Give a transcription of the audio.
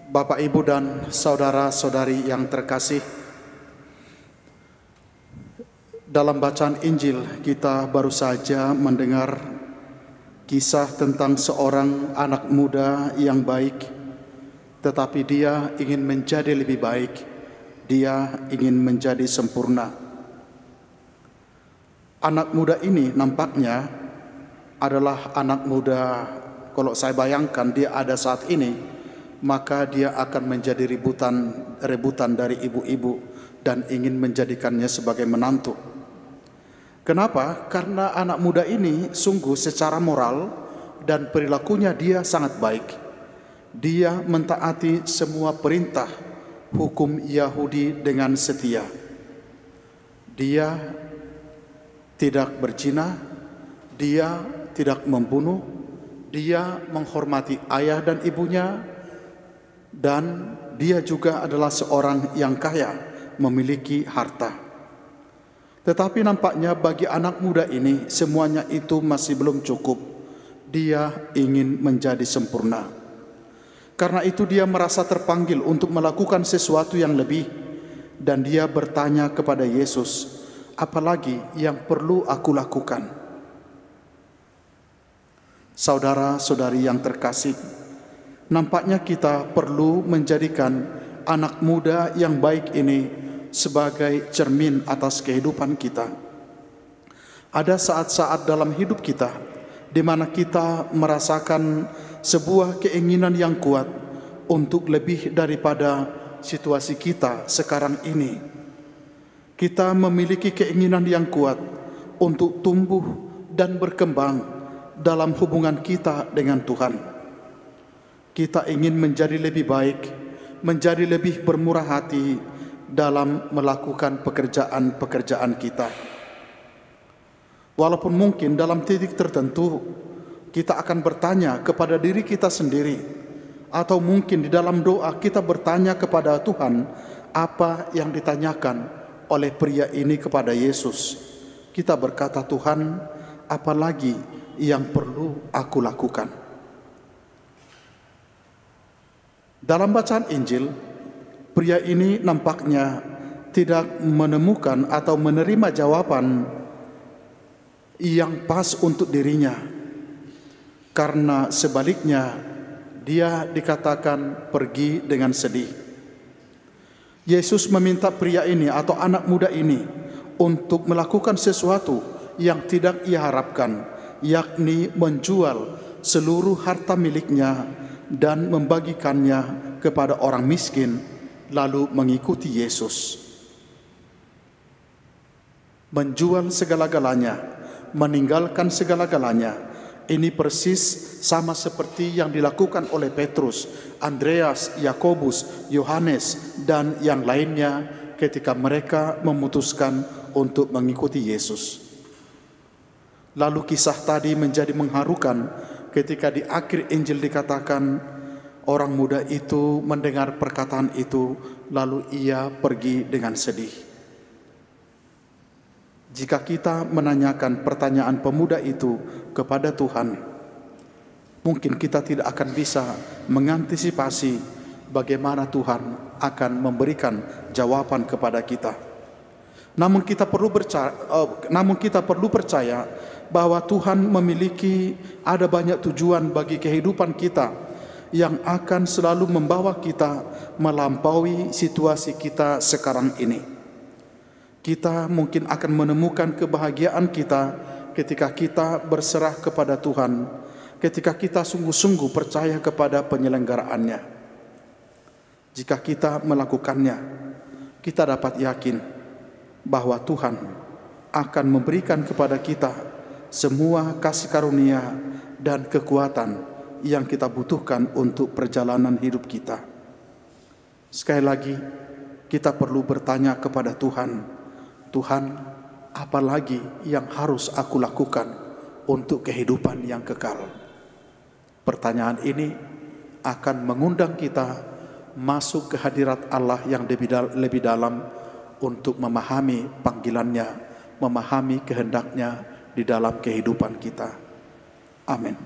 Bapak, Ibu, dan saudara-saudari yang terkasih, dalam bacaan Injil kita baru saja mendengar kisah tentang seorang anak muda yang baik, tetapi dia ingin menjadi lebih baik, dia ingin menjadi sempurna. Anak muda ini nampaknya adalah anak muda, kalau saya bayangkan dia ada saat ini, maka dia akan menjadi rebutan dari ibu-ibu dan ingin menjadikannya sebagai menantu. Kenapa? Karena anak muda ini sungguh secara moral dan perilakunya dia sangat baik. Dia mentaati semua perintah hukum Yahudi dengan setia. Dia tidak berzina, dia tidak membunuh, dia menghormati ayah dan ibunya, dan dia juga adalah seorang yang kaya, memiliki harta. Tetapi nampaknya bagi anak muda ini semuanya itu masih belum cukup. Dia ingin menjadi sempurna. Karena itu dia merasa terpanggil untuk melakukan sesuatu yang lebih, dan dia bertanya kepada Yesus, apalagi yang perlu aku lakukan? Saudara-saudari yang terkasih, nampaknya kita perlu menjadikan anak muda yang baik ini sebagai cermin atas kehidupan kita. Ada saat-saat dalam hidup kita di mana kita merasakan sebuah keinginan yang kuat untuk lebih daripada situasi kita sekarang ini. Kita memiliki keinginan yang kuat untuk tumbuh dan berkembang dalam hubungan kita dengan Tuhan. Kita ingin menjadi lebih baik, menjadi lebih bermurah hati dalam melakukan pekerjaan-pekerjaan kita. Walaupun mungkin dalam titik tertentu kita akan bertanya kepada diri kita sendiri, atau mungkin di dalam doa kita bertanya kepada Tuhan apa yang ditanyakan oleh pria ini kepada Yesus. Kita berkata, Tuhan, apalagi yang perlu aku lakukan? Dalam bacaan Injil, pria ini nampaknya tidak menemukan atau menerima jawaban yang pas untuk dirinya. Karena sebaliknya, dia dikatakan pergi dengan sedih. Yesus meminta pria ini atau anak muda ini untuk melakukan sesuatu yang tidak ia harapkan, yakni menjual seluruh harta miliknya dan membagikannya kepada orang miskin, lalu mengikuti Yesus. Menjual segala-galanya, meninggalkan segala-galanya. Ini persis sama seperti yang dilakukan oleh Petrus, Andreas, Yakobus, Yohanes, dan yang lainnya ketika mereka memutuskan untuk mengikuti Yesus. Lalu kisah tadi menjadi mengharukan ketika di akhir Injil dikatakan orang muda itu mendengar perkataan itu, lalu ia pergi dengan sedih. Jika kita menanyakan pertanyaan pemuda itu kepada Tuhan, mungkin kita tidak akan bisa mengantisipasi bagaimana Tuhan akan memberikan jawaban kepada kita. Namun kita perlu percaya bahwa Tuhan memiliki ada banyak tujuan bagi kehidupan kita yang akan selalu membawa kita melampaui situasi kita sekarang ini. Kita mungkin akan menemukan kebahagiaan kita ketika kita berserah kepada Tuhan, ketika kita sungguh-sungguh percaya kepada penyelenggaraannya. Jika kita melakukannya, kita dapat yakin bahwa Tuhan akan memberikan kepada kita semua kasih karunia dan kekuatan yang kita butuhkan untuk perjalanan hidup kita. Sekali lagi, kita perlu bertanya kepada Tuhan, Tuhan, apa lagi yang harus aku lakukan untuk kehidupan yang kekal? Pertanyaan ini akan mengundang kita masuk ke hadirat Allah yang lebih dalam untuk memahami panggilannya, memahami kehendaknya di dalam kehidupan kita. Amin.